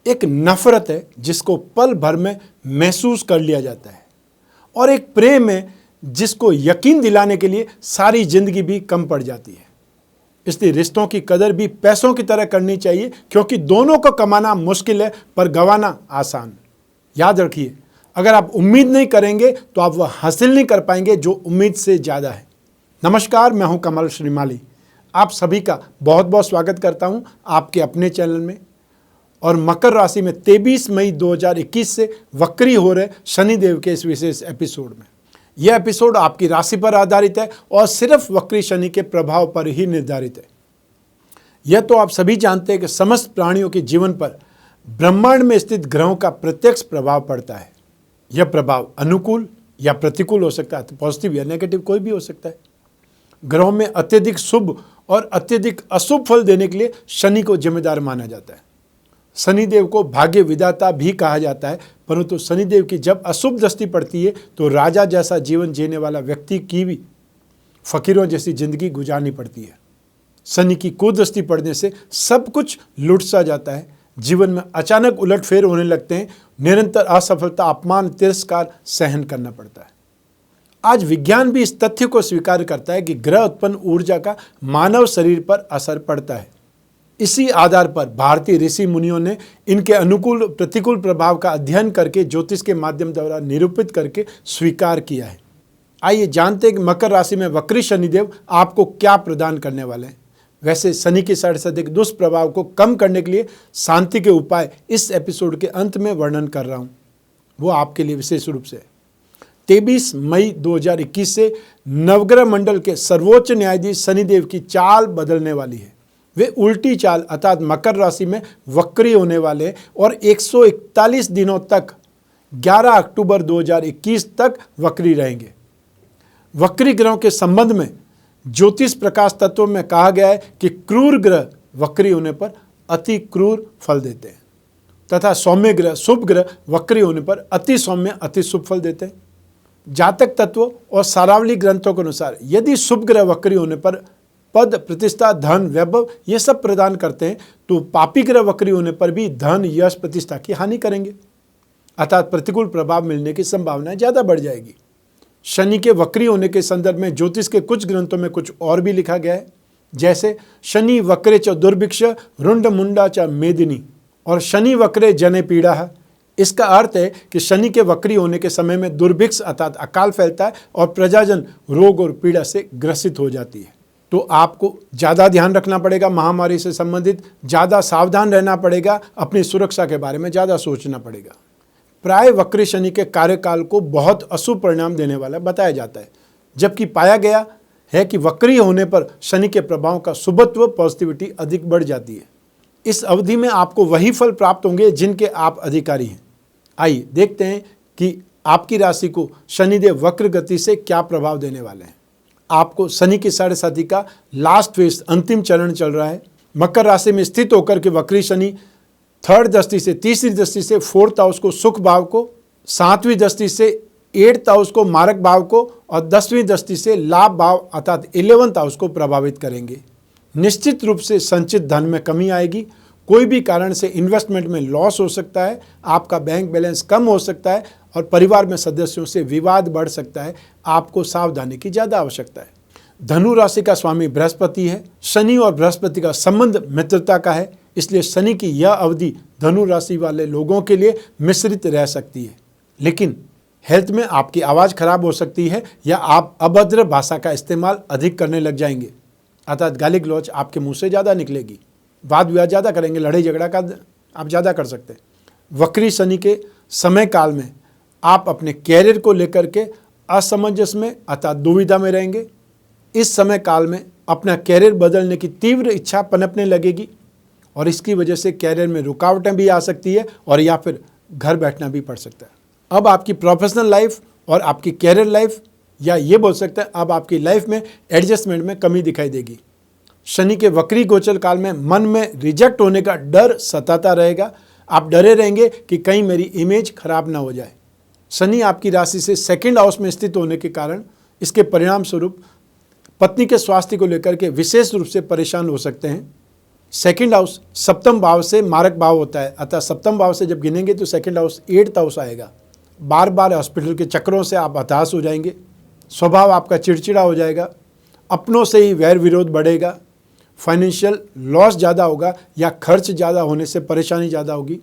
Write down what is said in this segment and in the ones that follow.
एक नफरत है जिसको पल भर में महसूस कर लिया जाता है, और एक प्रेम है जिसको यकीन दिलाने के लिए सारी जिंदगी भी कम पड़ जाती है। इसलिए रिश्तों की कदर भी पैसों की तरह करनी चाहिए, क्योंकि दोनों को कमाना मुश्किल है पर गंवाना आसान। याद रखिए, अगर आप उम्मीद नहीं करेंगे तो आप वह हासिल नहीं कर पाएंगे जो उम्मीद से ज़्यादा है। नमस्कार, मैं हूं कमल श्रीमाली। आप सभी का बहुत बहुत स्वागत करता हूं आपके अपने चैनल में। और मकर राशि में 23 मई 2021 से वक्री हो रहे शनिदेव के इस विशेष एपिसोड में, यह एपिसोड आपकी राशि पर आधारित है और सिर्फ वक्री शनि के प्रभाव पर ही निर्धारित है। यह तो आप सभी जानते हैं कि समस्त प्राणियों के जीवन पर ब्रह्मांड में स्थित ग्रहों का प्रत्यक्ष प्रभाव पड़ता है। यह प्रभाव अनुकूल या प्रतिकूल हो सकता है, तो पॉजिटिव या नेगेटिव कोई भी हो सकता है। ग्रहों में अत्यधिक शुभ और अत्यधिक अशुभ फल देने के लिए शनि को जिम्मेदार माना जाता है। शनिदेव को भाग्य विधाता भी कहा जाता है, परंतु शनिदेव की जब अशुभ दृष्टि पड़ती है तो राजा जैसा जीवन जीने वाला व्यक्ति की भी फकीरों जैसी जिंदगी गुजारनी पड़ती है। शनि की कुदृष्टि पड़ने से सब कुछ लुट सा जाता है, जीवन में अचानक उलटफेर होने लगते हैं, निरंतर असफलता, अपमान, तिरस्कार सहन करना पड़ता है। आज विज्ञान भी इस तथ्य को स्वीकार करता है कि ग्रह उत्पन्न ऊर्जा का मानव शरीर पर असर पड़ता है। इसी आधार पर भारतीय ऋषि मुनियों ने इनके अनुकूल प्रतिकूल प्रभाव का अध्ययन करके ज्योतिष के माध्यम द्वारा निरूपित करके स्वीकार किया है। आइए जानते हैं कि मकर राशि में वक्री शनिदेव आपको क्या प्रदान करने वाले हैं। वैसे शनि के साढ़े दुष्प्रभाव को कम करने के लिए शांति के उपाय इस एपिसोड के अंत में वर्णन कर रहा हूँ, वो आपके लिए विशेष रूप से 23 मई 2021 से नवग्रह मंडल के सर्वोच्च न्यायाधीश शनिदेव की चाल बदलने वाली है। वे उल्टी चाल अर्थात मकर राशि में वक्री होने वाले और 141 दिनों तक 11 अक्टूबर 2021 तक वक्री रहेंगे। वक्री ग्रहों के संबंध में ज्योतिष प्रकाश तत्व में कहा गया है कि क्रूर ग्रह वक्री होने पर अति क्रूर फल देते हैं तथा सौम्य ग्रह, शुभ ग्रह वक्री होने पर अति सौम्य, अति शुभ फल देते हैं। जातक तत्व और सारावली ग्रंथों के अनुसार यदि शुभ ग्रह वक्री होने पर पद, प्रतिष्ठा, धन, वैभव ये सब प्रदान करते हैं, तो पापी ग्रह वक्री होने पर भी धन, यश, प्रतिष्ठा की हानि करेंगे, अर्थात प्रतिकूल प्रभाव मिलने की संभावना ज़्यादा बढ़ जाएगी। शनि के वक्री होने के संदर्भ में ज्योतिष के कुछ ग्रंथों में कुछ और भी लिखा गया है, जैसे शनि वक्रे च दुर्भिक्ष रुंड मुंडा च मेदिनी और शनि वक्रे जने पीड़ा। इसका अर्थ है कि शनि के वक्री होने के समय में दुर्भिक्ष अर्थात अकाल फैलता है और प्रजाजन रोग और पीड़ा से ग्रसित हो जाती है। तो आपको ज़्यादा ध्यान रखना पड़ेगा, महामारी से संबंधित ज़्यादा सावधान रहना पड़ेगा, अपनी सुरक्षा के बारे में ज़्यादा सोचना पड़ेगा। प्राय वक्री शनि के कार्यकाल को बहुत अशुभ परिणाम देने वाला बताया जाता है, जबकि पाया गया है कि वक्री होने पर शनि के प्रभाव का शुभत्व, पॉजिटिविटी अधिक बढ़ जाती है। इस अवधि में आपको वही फल प्राप्त होंगे जिनके आप अधिकारी हैं। आइए देखते हैं कि आपकी राशि को शनिदेव वक्र गति से क्या प्रभाव देने वाले हैं। आपको शनि की साढ़े का लास्ट फेज, अंतिम चरण चल रहा है। मकर राशि में स्थित होकर के वक्री शनि थर्ड दृष्टि से, तीसरी दृष्टि से फोर्थ हाउस को, सुख भाव को, सातवीं दृष्टि से एट्थ हाउस को, मारक भाव को, और 10वीं दृष्टि से लाभ भाव अर्थात 11th हाउस को प्रभावित करेंगे। निश्चित रूप से संचित धन में कमी आएगी। कोई भी कारण से इन्वेस्टमेंट में लॉस हो सकता है, आपका बैंक बैलेंस कम हो सकता है और परिवार में सदस्यों से विवाद बढ़ सकता है। आपको सावधानी की ज़्यादा आवश्यकता है। धनु राशि का स्वामी बृहस्पति है। शनि और बृहस्पति का संबंध मित्रता का है, इसलिए शनि की यह अवधि धनु राशि वाले लोगों के लिए मिश्रित रह सकती है। लेकिन हेल्थ में आपकी आवाज़ खराब हो सकती है या आप अभद्र भाषा का इस्तेमाल अधिक करने लग जाएंगे, अर्थात गाली गलौज आपके मुंह से ज़्यादा निकलेगी, वाद विवाद ज़्यादा करेंगे, लड़ाई झगड़ा का आप ज़्यादा कर सकते हैं। वक्री शनि के समय काल में आप अपने कैरियर को लेकर के असमंजस में अर्थात दुविधा में रहेंगे। इस समय काल में अपना कैरियर बदलने की तीव्र इच्छा पनपने लगेगी और इसकी वजह से कैरियर में रुकावटें भी आ सकती है और या फिर घर बैठना भी पड़ सकता है। अब आपकी प्रोफेशनल लाइफ और आपकी कैरियर लाइफ, या ये बोल सकते हैं अब आपकी लाइफ में एडजस्टमेंट में कमी दिखाई देगी। शनि के वक्री गोचर काल में मन में रिजेक्ट होने का डर सताता रहेगा। आप डरे रहेंगे कि कहीं मेरी इमेज खराब ना हो जाए। शनि आपकी राशि से सेकंड हाउस में स्थित होने के कारण इसके परिणाम स्वरूप पत्नी के स्वास्थ्य को लेकर के विशेष रूप से परेशान हो सकते हैं। सेकंड हाउस सप्तम भाव से मारक भाव होता है, अतः सप्तम भाव से जब गिनेंगे तो सेकंड हाउस 8th हाउस आएगा। बार बार हॉस्पिटल के चक्करों से आप हताश हो जाएंगे, स्वभाव आपका चिड़चिड़ा हो जाएगा, अपनों से ही वैर विरोध बढ़ेगा, फाइनेंशियल लॉस ज़्यादा होगा या खर्च ज़्यादा होने से परेशानी ज़्यादा होगी,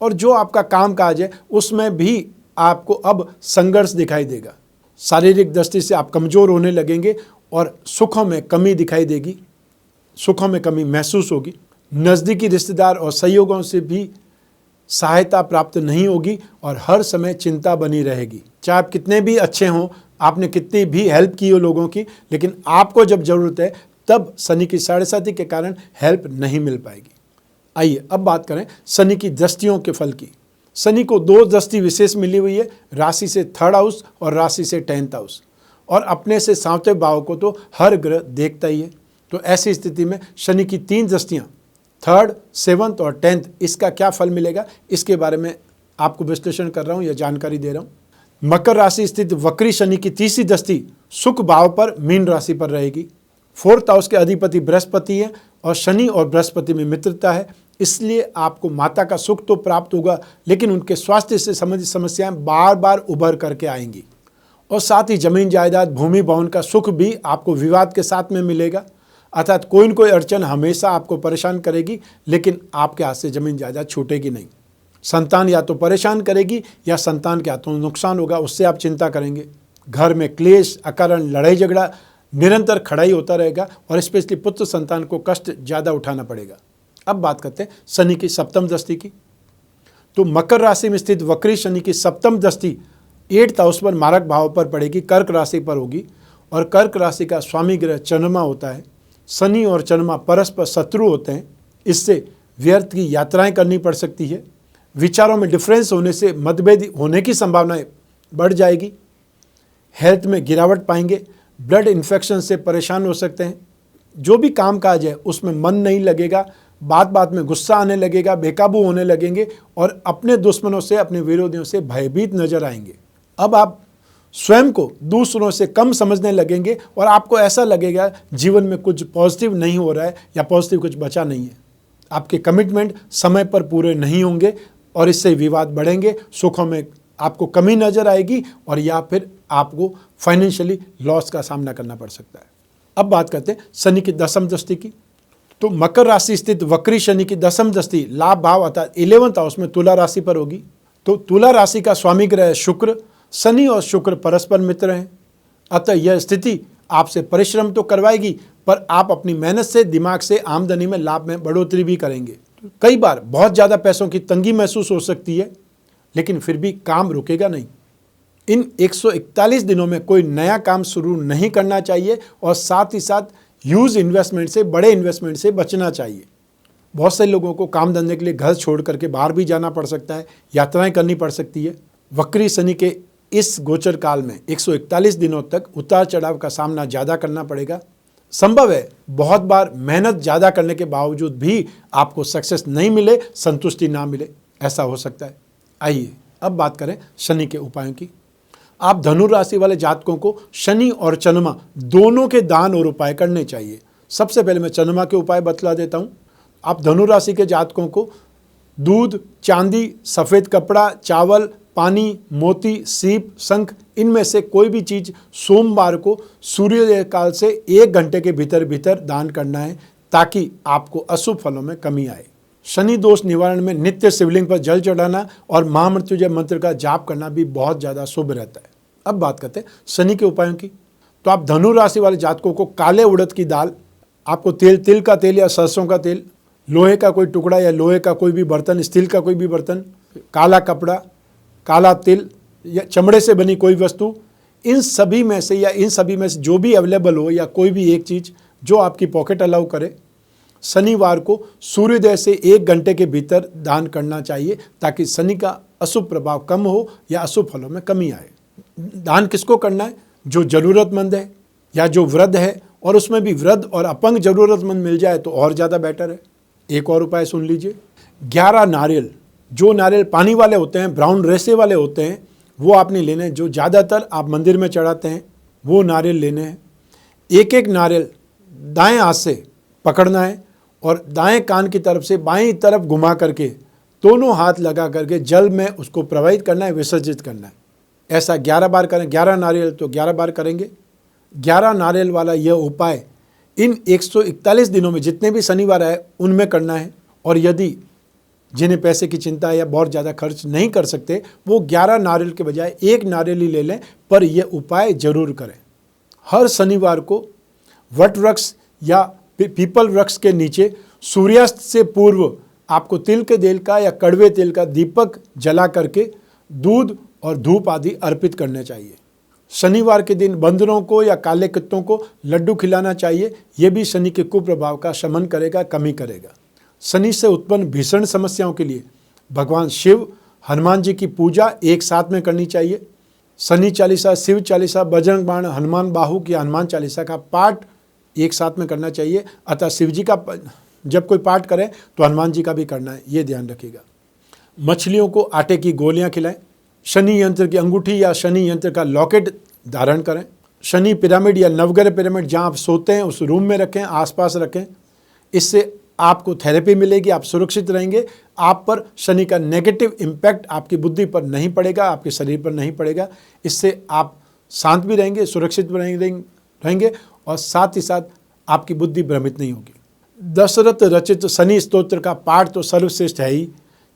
और जो आपका काम काज है उसमें भी आपको अब संघर्ष दिखाई देगा। शारीरिक दृष्टि से आप कमज़ोर होने लगेंगे और सुखों में कमी दिखाई देगी, सुखों में कमी महसूस होगी। नज़दीकी रिश्तेदार और सहयोगों से भी सहायता प्राप्त नहीं होगी और हर समय चिंता बनी रहेगी। चाहे आप कितने भी अच्छे हों, आपने कितनी भी हेल्प की हो लोगों की, लेकिन आपको जब ज़रूरत है तब शनि की 7.5 के कारण हेल्प नहीं मिल पाएगी। आइए अब बात करें शनि की दृष्टियों के फल की। शनि को 2 दृष्टि विशेष मिली हुई है, राशि से 3rd हाउस और राशि से 10th हाउस, और अपने से 7वें भाव को तो हर ग्रह देखता ही है। तो ऐसी स्थिति में शनि की 3 दृष्टियाँ 3rd, 7th और 10th, इसका क्या फल मिलेगा इसके बारे में आपको विश्लेषण कर रहा हूँ या जानकारी दे रहा हूँ। मकर राशि स्थित वक्री शनि की 3री दृष्टि सुख भाव पर मीन राशि पर रहेगी। 4th हाउस के अधिपति बृहस्पति है और शनि और बृहस्पति में मित्रता है, इसलिए आपको माता का सुख तो प्राप्त होगा, लेकिन उनके स्वास्थ्य से संबंधित समस्याएं बार बार उभर करके आएंगी। और साथ ही जमीन जायदाद भूमि भवन का सुख भी आपको विवाद के साथ में मिलेगा, अर्थात कोई न कोई अड़चन हमेशा आपको परेशान करेगी, लेकिन आपके हाथ से जमीन जायदाद छूटेगी नहीं। संतान या तो परेशान करेगी या संतान के हाथों नुकसान होगा, उससे आप चिंता करेंगे। घर में क्लेश, अकारण लड़ाई झगड़ा निरंतर खड़ा ही होता रहेगा और स्पेशली पुत्र संतान को कष्ट ज़्यादा उठाना पड़ेगा। अब बात करते हैं शनि की 7th दृष्टि की। तो मकर राशि में स्थित वक्री शनि की 7th दृष्टि 8th हाउस पर मारक भाव पर पड़ेगी, कर्क राशि पर होगी, और कर्क राशि का स्वामी ग्रह चंद्रमा होता है। शनि और चंद्रमा परस्पर शत्रु होते हैं, इससे व्यर्थ की यात्राएं करनी पड़ सकती है। विचारों में डिफरेंस होने से मतभेद होने की संभावनाएं बढ़ जाएगी। हेल्थ में गिरावट पाएंगे, ब्लड इन्फेक्शन से परेशान हो सकते हैं। जो भी काम काज है उसमें मन नहीं लगेगा, बात बात में गुस्सा आने लगेगा, बेकाबू होने लगेंगे और अपने दुश्मनों से, अपने विरोधियों से भयभीत नजर आएंगे। अब आप स्वयं को दूसरों से कम समझने लगेंगे और आपको ऐसा लगेगा जीवन में कुछ पॉजिटिव नहीं हो रहा है या पॉजिटिव कुछ बचा नहीं है। आपके कमिटमेंट समय पर पूरे नहीं होंगे और इससे विवाद बढ़ेंगे, सुखों में आपको कमी नजर आएगी और या फिर आपको फाइनेंशियली लॉस का सामना करना पड़ सकता है। अब बात करते हैं शनि की 10th दृष्टि की। तो मकर राशि स्थित वक्री शनि की 10th दृष्टि लाभ भाव अर्थात 11th हाउस में तुला राशि पर होगी। तो तुला राशि का स्वामी ग्रह शुक्र, शनि और शुक्र परस्पर मित्र हैं, अतः यह स्थिति आपसे परिश्रम तो करवाएगी पर आप अपनी मेहनत से, दिमाग से आमदनी में, लाभ में बढ़ोतरी भी करेंगे। कई बार बहुत ज़्यादा पैसों की तंगी महसूस हो सकती है, लेकिन फिर भी काम रुकेगा नहीं। इन 141 दिनों में कोई नया काम शुरू नहीं करना चाहिए और साथ ही साथ ह्यूज इन्वेस्टमेंट से, बड़े इन्वेस्टमेंट से बचना चाहिए। बहुत से लोगों को काम धंधे के लिए घर छोड़ करके बाहर भी जाना पड़ सकता है, यात्राएं करनी पड़ सकती है। वक्री शनि के इस गोचर काल में 141 दिनों तक उतार चढ़ाव का सामना ज़्यादा करना पड़ेगा। संभव है बहुत बार मेहनत ज़्यादा करने के बावजूद भी आपको सक्सेस नहीं मिले, संतुष्टि ना मिले, ऐसा हो सकता है। आइए अब बात करें शनि के उपायों की। आप धनु राशि वाले जातकों को शनि और चंद्रमा दोनों के दान और उपाय करने चाहिए। सबसे पहले मैं चंद्रमा के उपाय बतला देता हूँ। आप धनु राशि के जातकों को दूध, चांदी, सफ़ेद कपड़ा, चावल, पानी, मोती, सीप, शंख, इनमें से कोई भी चीज़ सोमवार को सूर्योदय काल से 1 घंटे के भीतर भीतर दान करना है ताकि आपको अशुभ फलों में कमी आए। शनि दोष निवारण में नित्य शिवलिंग पर जल चढ़ाना और महामृत्युंजय मंत्र का जाप करना भी बहुत ज़्यादा शुभ रहता है। अब बात करते हैं शनि के उपायों की। तो आप धनु राशि वाले जातकों को काले उड़द की दाल, आपको तिल का तेल या सरसों का तेल, लोहे का कोई टुकड़ा या लोहे का कोई भी बर्तन, स्टील का कोई भी बर्तन, काला कपड़ा, काला तिल या चमड़े से बनी कोई वस्तु, इन सभी में से जो भी अवेलेबल हो या कोई भी एक चीज़ जो आपकी पॉकेट अलाउ करे, शनिवार को सूर्योदय से 1 घंटे के भीतर दान करना चाहिए ताकि शनि का अशुभ प्रभाव कम हो या अशुभ फलों में कमी आए। दान किसको करना है? जो ज़रूरतमंद है या जो वृद्ध है, और उसमें भी वृद्ध और अपंग ज़रूरतमंद मिल जाए तो और ज़्यादा बेटर है। एक और उपाय सुन लीजिए। 11 नारियल, जो नारियल पानी वाले होते हैं, ब्राउन रेशे वाले होते हैं, वो आपने लेने हैं। जो ज़्यादातर आप मंदिर में चढ़ाते हैं वो नारियल लेने हैं। एक नारियल दाएं हाथ से पकड़ना है और दाएं कान की तरफ से बाईं तरफ घुमा करके दोनों हाथ लगा करके जल में उसको प्रवाहित करना है, विसर्जित करना है। ऐसा 11 बार करें। 11 नारियल तो 11 बार करेंगे। 11 नारियल वाला यह उपाय इन 141 दिनों में जितने भी शनिवार आए उनमें करना है। और यदि जिन्हें पैसे की चिंता है या बहुत ज़्यादा खर्च नहीं कर सकते, वो 11 नारियल के बजाय 1 नारियल ही ले लें, पर यह उपाय जरूर करें। हर शनिवार को वट वृक्ष या पीपल वृक्ष के नीचे सूर्यास्त से पूर्व आपको तिल के तेल का या कड़वे तेल का दीपक जला करके दूध और धूप आदि अर्पित करने चाहिए। शनिवार के दिन बंदरों को या काले कुत्तों को लड्डू खिलाना चाहिए। यह भी शनि के कुप्रभाव का शमन करेगा, कमी करेगा। शनि से उत्पन्न भीषण समस्याओं के लिए भगवान शिव, हनुमान जी की पूजा एक साथ में करनी चाहिए। शनि चालीसा, शिव चालीसा, बजरंग बाण, हनुमान बाहु की हनुमान चालीसा का पाठ एक साथ में करना चाहिए। अतः शिव जी का जब कोई पाठ करे तो हनुमान जी का भी करना है, ये ध्यान रखिएगा। मछलियों को आटे की गोलियां खिलाएं। शनि यंत्र की अंगूठी या शनि यंत्र का लॉकेट धारण करें। शनि पिरामिड या नवग्रह पिरामिड जहां आप सोते हैं उस रूम में रखें, आसपास रखें। इससे आपको थेरेपी मिलेगी, आप सुरक्षित रहेंगे। आप पर शनि का नेगेटिव इम्पैक्ट आपकी बुद्धि पर नहीं पड़ेगा, आपके शरीर पर नहीं पड़ेगा। इससे आप शांत भी रहेंगे, सुरक्षित भी रहेंगे और साथ ही साथ आपकी बुद्धि भ्रमित नहीं होगी। दशरथ रचित शनि स्तोत्र का पाठ तो सर्वश्रेष्ठ है ही।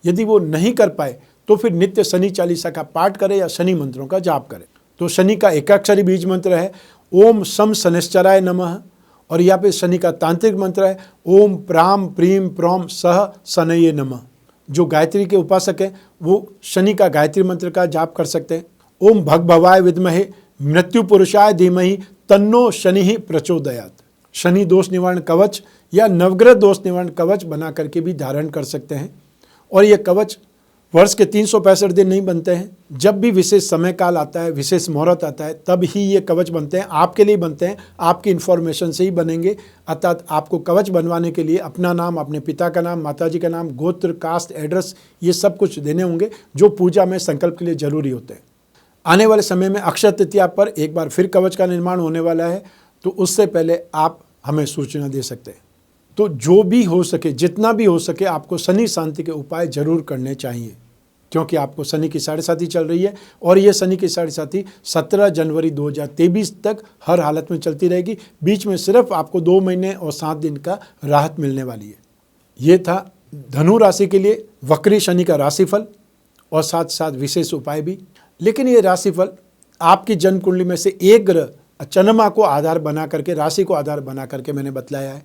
यदि वो नहीं कर पाए तो फिर नित्य शनि चालीसा का पाठ करें या शनि मंत्रों का जाप करें। तो शनि का एकाक्षरी बीज मंत्र है ओम शम शनिश्चराय नमः, और यहाँ पे शनि का तांत्रिक मंत्र है ओम प्राम प्रीम प्रोम सह शनये नमः। जो गायत्री के उपासक हैं वो शनि का गायत्री मंत्र का जाप कर सकते हैं। ओम भगभवाय विद्महे मृत्यु पुरुषाय धीमहि तन्नो शनि प्रचोदयात्। शनि दोष निवारण कवच या नवग्रह दोष निवारण कवच बना करके भी धारण कर सकते हैं। और ये कवच वर्ष के 365 दिन नहीं बनते हैं। जब भी विशेष समय काल आता है, विशेष मुहूर्त आता है, तब ही ये कवच बनते हैं। आपके लिए बनते हैं, आपकी इन्फॉर्मेशन से ही बनेंगे। अर्थात आपको कवच बनवाने के लिए अपना नाम, अपने पिता का नाम, माताजी का नाम, गोत्र, कास्ट, एड्रेस, ये सब कुछ देने होंगे जो पूजा में संकल्प के लिए जरूरी होते हैं। आने वाले समय में अक्षय तृतीया पर एक बार फिर कवच का निर्माण होने वाला है, तो उससे पहले आप हमें सूचना दे सकते हैं। तो जो भी हो सके, जितना भी हो सके, आपको शनि शांति के उपाय जरूर करने चाहिए, क्योंकि आपको शनि की 7.5 चल रही है और ये शनि की 7.5 17 जनवरी 2023 तक हर हालत में चलती रहेगी। बीच में सिर्फ आपको 2 महीने और 7 दिन का राहत मिलने वाली है। ये था धनु राशि के लिए वक्री शनि का राशिफल और साथ साथ विशेष उपाय भी। लेकिन ये राशिफल आपकी जन्म कुंडली में से एक ग्रह चंद्रमा को आधार बना करके, राशि को आधार बना करके मैंने बतलाया है।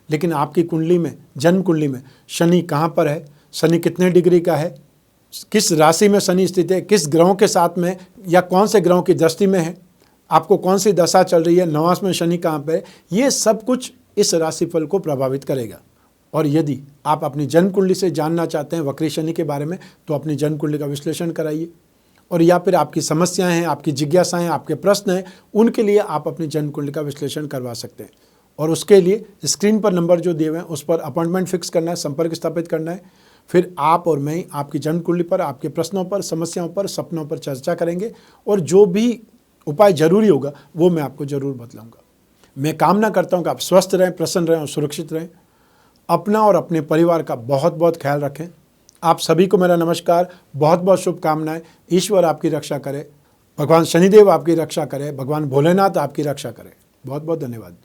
लेकिन आपकी कुंडली में, जन्म कुंडली में शनि कहाँ पर है, शनि कितने डिग्री का है, किस राशि में शनि स्थित है, किस ग्रहों के साथ में या कौन से ग्रहों की दृष्टि में है, आपको कौन सी दशा चल रही है, नवांश में शनि कहाँ पे है, ये सब कुछ इस राशिफल को प्रभावित करेगा। और यदि आप अपनी जन्म कुंडली से जानना चाहते हैं वक्री शनि के बारे में, तो अपनी जन्म कुंडली का विश्लेषण कराइए। और या फिर आपकी समस्याएं हैं, आपकी जिज्ञासाएं, आपके प्रश्न हैं, उनके लिए आप अपनी जन्म कुंडली का विश्लेषण करवा सकते हैं। और उसके लिए स्क्रीन पर नंबर जो दिए हुए हैं उस पर अपॉइंटमेंट फिक्स करना है, संपर्क स्थापित करना है। फिर आप और मैं आपकी जन्म कुंडली पर, आपके प्रश्नों पर, समस्याओं पर, सपनों पर चर्चा करेंगे और जो भी उपाय जरूरी होगा वो मैं आपको जरूर बतलाऊंगा। मैं कामना करता हूं कि आप स्वस्थ रहें, प्रसन्न रहें और सुरक्षित रहें। अपना और अपने परिवार का बहुत बहुत ख्याल रखें। आप सभी को मेरा नमस्कार, बहुत बहुत शुभकामनाएं। ईश्वर आपकी रक्षा करे, भगवान शनिदेव आपकी रक्षा करे, भगवान भोलेनाथ आपकी रक्षा करे। बहुत बहुत धन्यवाद।